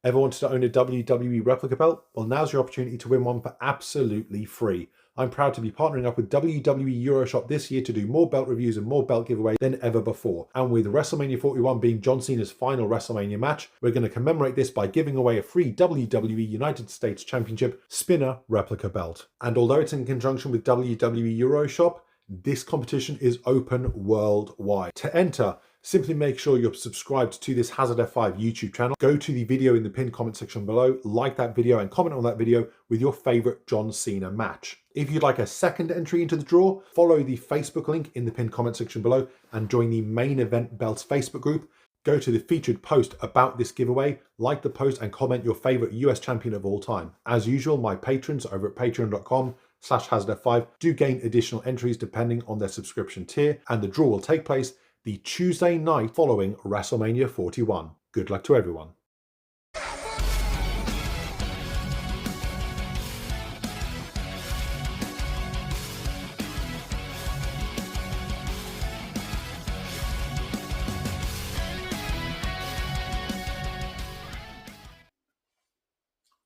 Ever wanted to own a WWE Replica belt? Well, now's your opportunity to win one for absolutely free. I'm proud to be partnering up with WWE Euroshop this year to do more belt reviews and more belt giveaways than ever before. And with WrestleMania 41 being John Cena's final WrestleMania match, we're going to commemorate this by giving away a free WWE United States Championship Spinner Replica belt. And although it's in conjunction with WWE Euroshop, this competition is open worldwide. To enter, simply make sure you're subscribed to this Hazard F5 YouTube channel. Go to the video in the pinned comment section below, like that video and comment on that video with your favorite John Cena match. If you'd like a second entry into the draw, follow the Facebook link in the pinned comment section below and join the Main Event Belts Facebook group. Go to the featured post about this giveaway, like the post and comment your favorite US champion of all time. As usual, my patrons over at patreon.com/HazardF5 do gain additional entries depending on their subscription tier, and the draw will take place the Tuesday night following WrestleMania 41. Good luck to everyone.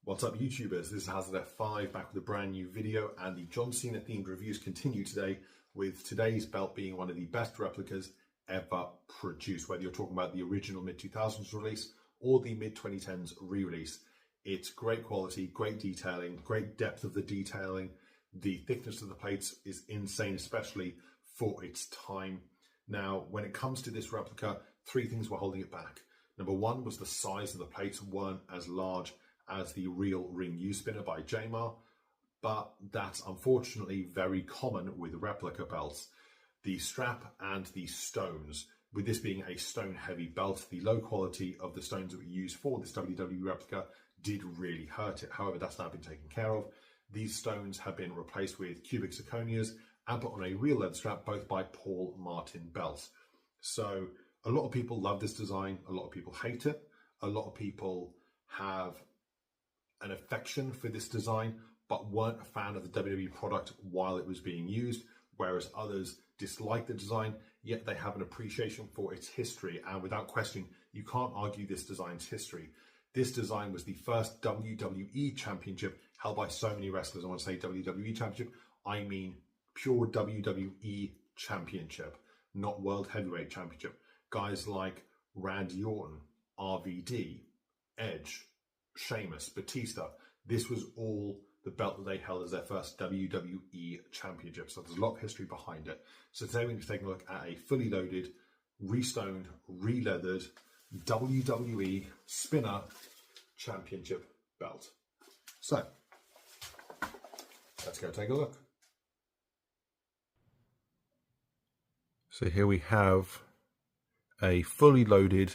What's up, YouTubers? This is Hazard F5 back with a brand new video, and the John Cena themed reviews continue today, with today's belt being one of the best replicas ever produced, whether you're talking about the original mid-2000s release or the mid-2010s re-release. It's great quality, great detailing, great depth of the detailing. The thickness of the plates is insane, especially for its time. Now, when it comes to this replica, three things were holding it back. Number one was the size of the plates weren't as large as the real ring U spinner by Jamar, but that's unfortunately very common with replica belts. The strap and the stones, with this being a stone heavy belt, the low quality of the stones that were used for this WWE replica did really hurt it. However, that's now been taken care of. These stones have been replaced with cubic zirconias and put on a real leather strap, both by Paul Martin belts. So a lot of people love this design, a lot of people hate it, a lot of people have an affection for this design but weren't a fan of the WWE product while it was being used, whereas others dislike the design, yet they have an appreciation for its history. And without question, you can't argue this design's history. This design was the first WWE Championship held by so many wrestlers. I want to say WWE Championship, I mean pure WWE Championship, not World Heavyweight Championship. Guys like Randy Orton, RVD, Edge, Sheamus, Batista, this was all the belt that they held as their first WWE Championship. So there's a lot of history behind it. So today we're going to take a look at a fully loaded, restoned, re-leathered WWE Spinner Championship belt. So let's go take a look. So here we have a fully loaded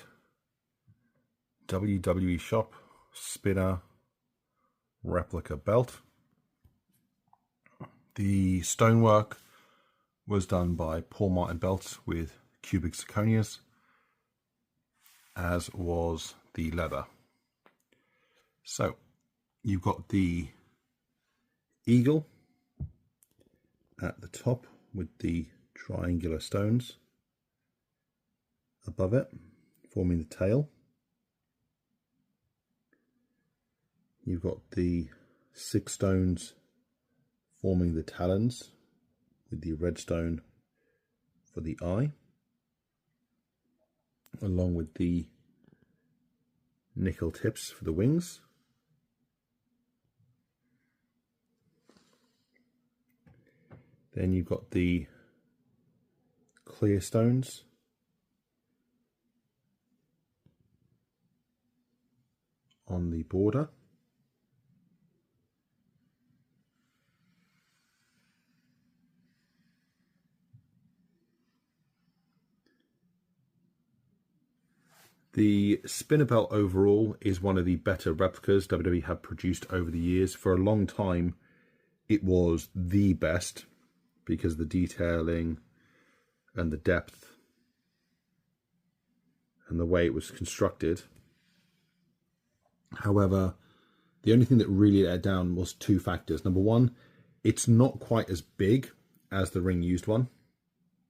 WWE Shop Spinner replica belt. The stonework was done by Paul Martin belts with cubic zirconias, as was the leather. So you've got the eagle at the top with the triangular stones above it, forming the tail. You've got the 6 stones forming the talons with the red stone for the eye, along with the nickel tips for the wings. Then you've got the clear stones on the border. The spinner belt overall is one of the better replicas WWE have produced over the years. For a long time, it was the best because of the detailing and the depth and the way it was constructed. However, the only thing that really let it down was two factors. Number one, it's not quite as big as the ring used one.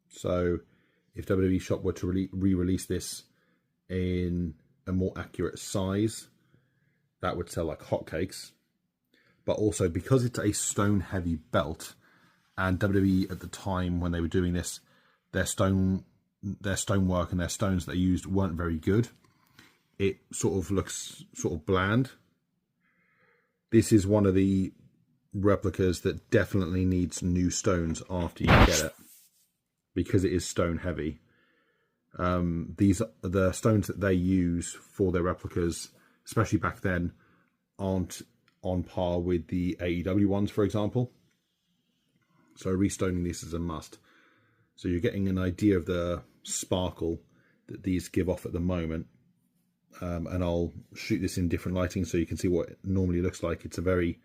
So if WWE Shop were to re-release this in a more accurate size, that would sell like hotcakes. But also because it's a stone heavy belt, and WWE at the time when they were doing this, their stonework and their stones they used weren't very good. It sort of looks sort of bland. This is one of the replicas that definitely needs new stones after you get it, because it is stone heavy. The stones that they use for their replicas, especially back then, aren't on par with the AEW ones, for example. So restoning this is a must. So you're getting an idea of the sparkle that these give off at the moment. And I'll shoot this in different lighting so you can see what it normally looks like. It's a very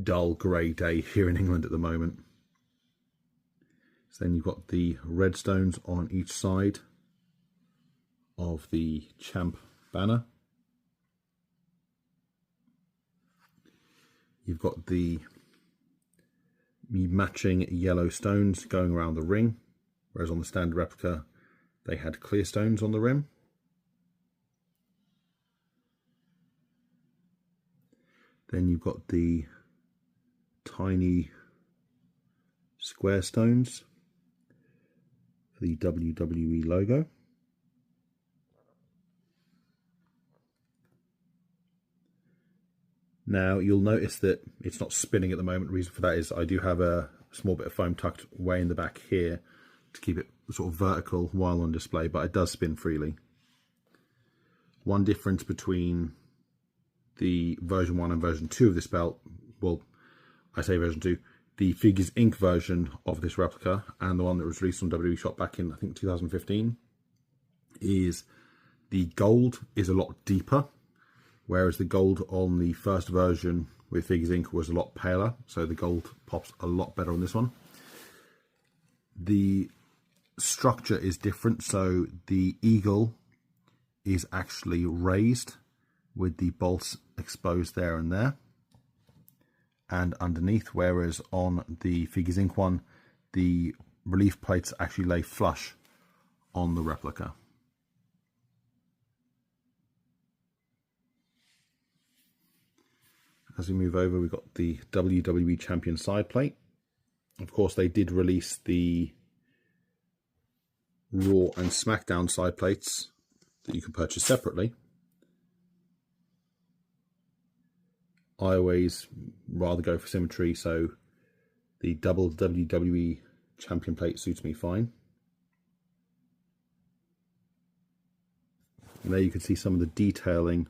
dull grey day here in England at the moment. So then you've got the red stones on each side of the champ banner. You've got the matching yellow stones going around the ring, whereas on the standard replica they had clear stones on the rim. Then you've got the tiny square stones for the WWE logo. Now you'll notice that it's not spinning at the moment. The reason for that is I do have a small bit of foam tucked way in the back here to keep it sort of vertical while on display, but it does spin freely. One difference between the version 1 and version 2 of this belt, well, I say version 2, the Figures Inc. version of this replica and the one that was released on WWE Shop back in, I think, 2015, is the gold is a lot deeper, whereas the gold on the first version with Figures Inc. was a lot paler, so the gold pops a lot better on this one. The structure is different, so the eagle is actually raised with the bolts exposed there and there and underneath, whereas on the Figures Inc. one, the relief plates actually lay flush on the replica. As we move over, we've got the WWE Champion side plate. Of course, they did release the Raw and Smackdown side plates that you can purchase separately. I always rather go for symmetry, so the double WWE Champion plate suits me fine. And there you can see some of the detailing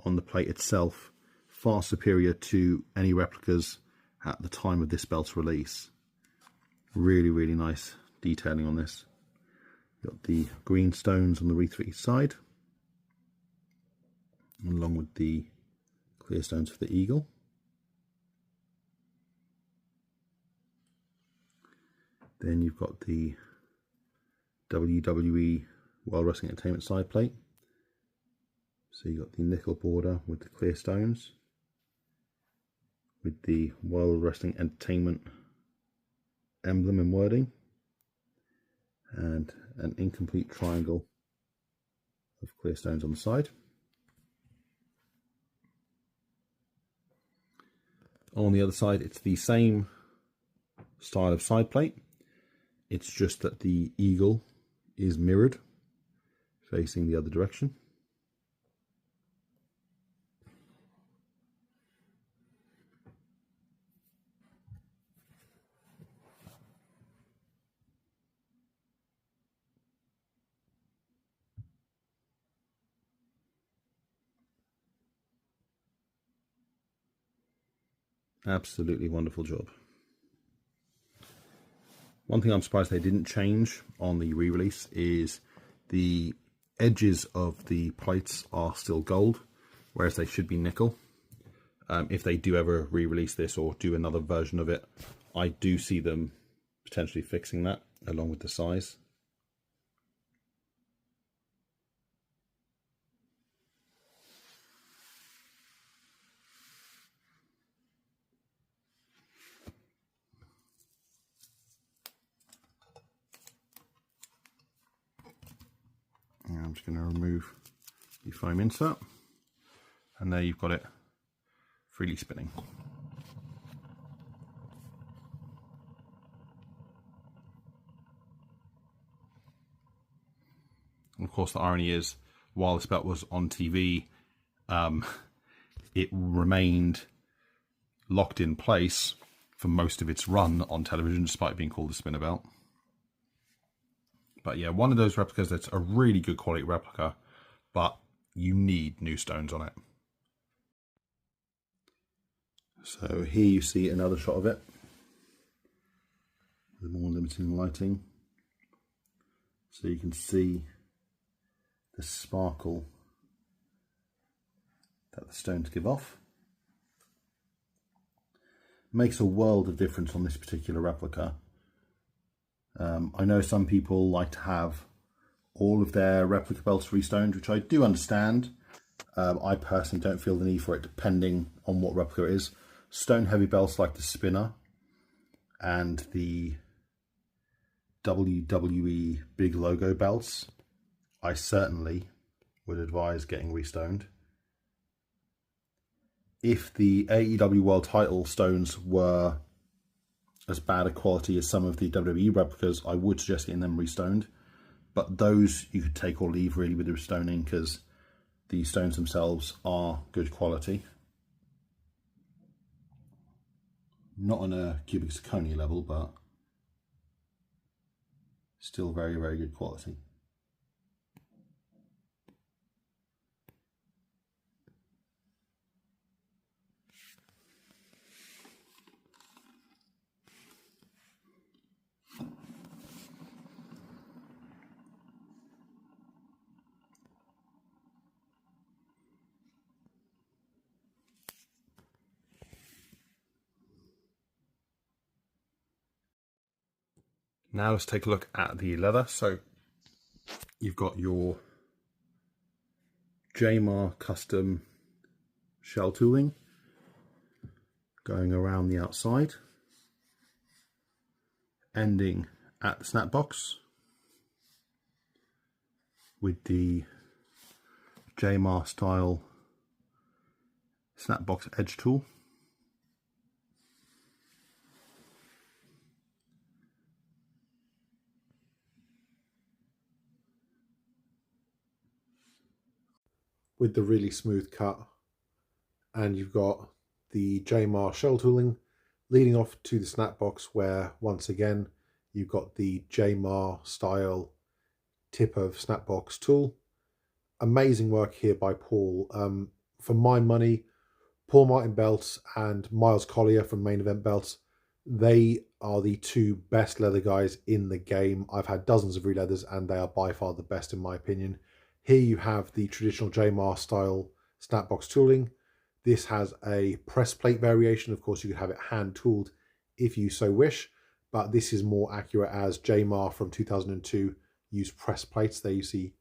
on the plate itself, far superior to any replicas at the time of this belt's release. Really, really nice detailing on this. Got the green stones on the wreath for each side, along with the clear stones for the eagle. Then you've got the WWE World Wrestling Entertainment side plate. So you've got the nickel border with the clear stones, with the World Wrestling Entertainment emblem and wording, and an incomplete triangle of clear stones on the side. On the other side, it's the same style of side plate. It's just that the eagle is mirrored, facing the other direction. Absolutely wonderful job. One thing I'm surprised they didn't change on the re-release is the edges of the plates are still gold, whereas they should be nickel. If they do ever re-release this or do another version of it, I do see them potentially fixing that along with the size. I'm just going to remove the foam insert, And there you've got it freely spinning. And of course, the irony is, while this belt was on TV, it remained locked in place for most of its run on television, despite being called a spinner belt. But yeah, one of those replicas that's a really good quality replica, but you need new stones on it. So here you see another shot of it, with more limited lighting. So you can see the sparkle that the stones give off. Makes a world of difference on this particular replica. I know some people like to have all of their replica belts restoned, which I do understand. I personally don't feel the need for it, depending on what replica it is. Stone heavy belts like the spinner and the WWE big logo belts, I certainly would advise getting restoned. If the AEW World Title stones were as bad a quality as some of the WWE replicas, I would suggest getting them restoned. But those you could take or leave really with the restoning, because the stones themselves are good quality. Not on a cubic zirconia level, but still very, very good quality. Now let's take a look at the leather. So you've got your JMar custom shell tooling going around the outside, ending at the snap box with the JMar style snap box edge tool. With the really smooth cut, and you've got the JMar shell tooling leading off to the snap box, where once again you've got the JMar style tip of snap box tool. Amazing work here by Paul. For my money, Paul Martin Belts and Miles Collier from Main Event Belts, they are the two best leather guys in the game. I've had dozens of re-leathers and they are by far the best in my opinion. Here you have the traditional JMar style snapbox tooling. This has a press plate variation. Of course, you could have it hand tooled if you so wish, but this is more accurate as JMar from 2002 used press plates. There you see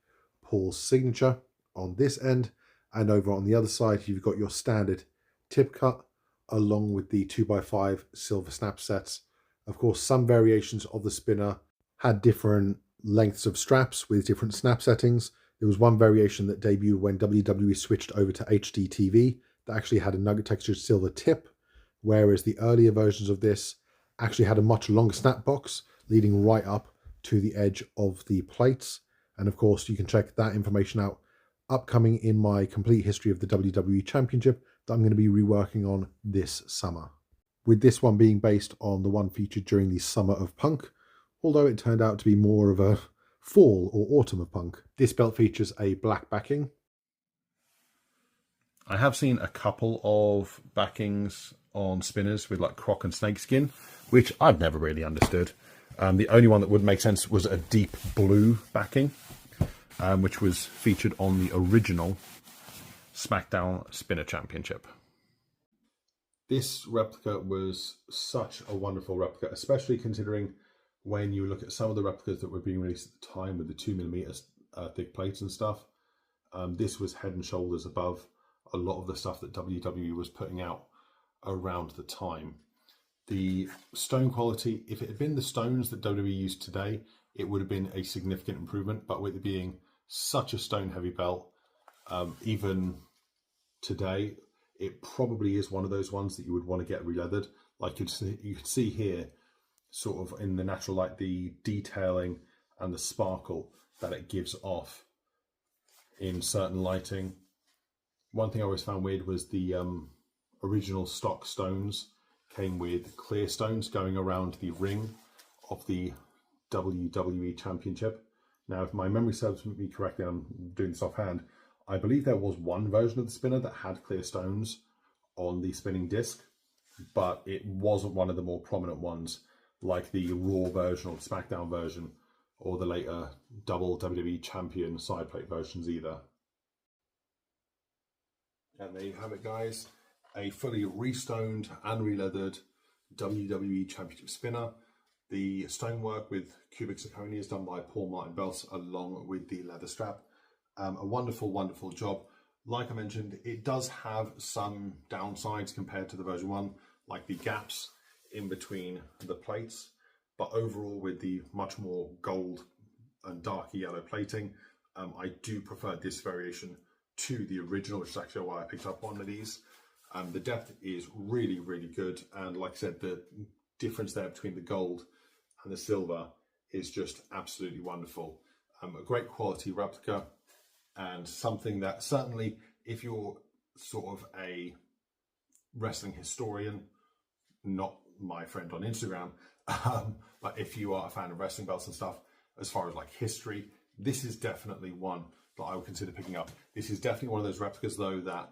Paul's signature on this end, and over on the other side, you've got your standard tip cut along with the 2x5 silver snap sets. Of course, some variations of the spinner had different lengths of straps with different snap settings. There was one variation that debuted when WWE switched over to HD TV that actually had a nugget textured silver tip, whereas the earlier versions of this actually had a much longer snap box leading right up to the edge of the plates. And of course, you can check that information out upcoming in my complete history of the WWE Championship that I'm going to be reworking on this summer. With this one being based on the one featured during the Summer of Punk, although it turned out to be more of a fall or autumn of Punk. This belt features a black backing. I have seen a couple of backings on spinners with like croc and snakeskin, which I've never really understood. The only one that would make sense was a deep blue backing, which was featured on the original Smackdown Spinner Championship. This replica was such a wonderful replica, especially considering when you look at some of the replicas that were being released at the time with the 2mm thick plates and stuff. This was head and shoulders above a lot of the stuff that WWE was putting out around the time. The stone quality, if it had been the stones that WWE used today, it would have been a significant improvement, but with it being such a stone heavy belt, even today, it probably is one of those ones that you would want to get releathered. Like you could see here, sort of in the natural light, the detailing and the sparkle that it gives off in certain lighting. One thing I always found weird was the original stock stones came with clear stones going around the ring of the WWE Championship. Now, if my memory serves me correctly, I'm doing this offhand, I believe there was one version of the spinner that had clear stones on the spinning disc, but it wasn't one of the more prominent ones like the Raw version or the Smackdown version or the later double WWE Champion side plate versions either. And there you have it, guys. A fully restoned and releathered WWE Championship spinner. The stonework with cubic zirconia is done by Paul Martin Belts along with the leather strap. A wonderful, wonderful job. Like I mentioned, it does have some downsides compared to the version 1, like the gaps in between the plates. But overall, with the much more gold and darker yellow plating, I do prefer this variation to the original, which is actually why I picked up one of these. The depth is really, really good. And like I said, the difference there between the gold and the silver is just absolutely wonderful. A great quality replica, and something that certainly, if you're sort of a wrestling historian, not my friend on Instagram, but if you are a fan of wrestling belts and stuff, as far as like history, this is definitely one that I would consider picking up. This is definitely one of those replicas though that,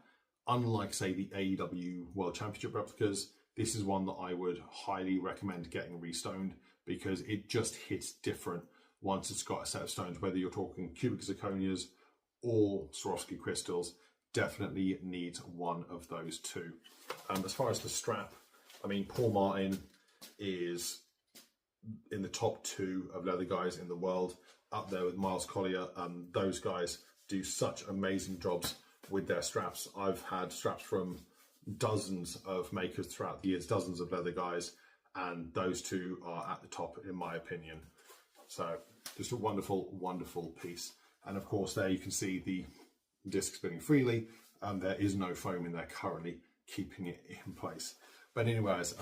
unlike say the AEW World Championship replicas, this is one that I would highly recommend getting restoned, because it just hits different once it's got a set of stones. Whether you're talking cubic zirconias or Swarovski crystals, definitely needs one of those two. As far as the strap, I mean, Paul Martin is in the top 2 of leather guys in the world, up there with Miles Collier. Those guys do such amazing jobs with their straps. I've had straps from dozens of makers throughout the years, dozens of leather guys, and those two are at the top in my opinion. So just a wonderful, wonderful piece. And of course there you can see the disc spinning freely. There is no foam in there currently keeping it in place. But anyways,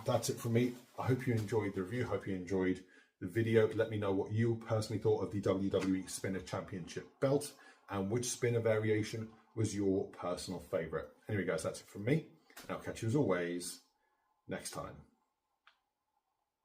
that's it from me. I hope you enjoyed the review. Hope you enjoyed the video. Let me know what you personally thought of the WWE Spinner Championship belt and which spinner variation was your personal favorite. Anyway guys, that's it from me. And I'll catch you as always next time.